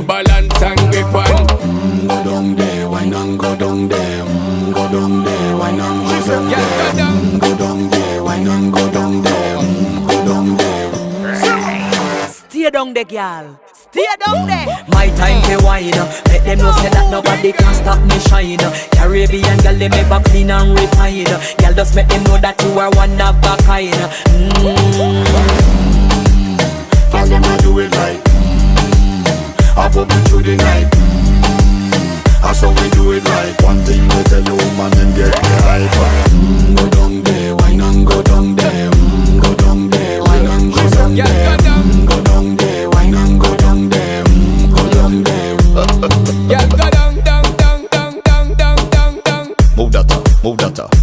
balance and grip on. Go down there, why not go down there? Go down there, why not go down there? Go down there, why not go down there? Go down there. Stay down there, girl. Stay down there. My time to wine. Let them know say that nobody can stop me shine. Caribbean girl, they make up clean and refine. Girl, just make them know that you are one of a kind. Girl, them a do it right. I pop it through the night. That's how we do it right. One thing we tell you, man, and get the hype. Go down there, why not go down there? Go down there, why not go down there? Go down there, why not go down there? Go down there. Yeah, go down, down, down, down, down, down, down, down. Move that up, move that up.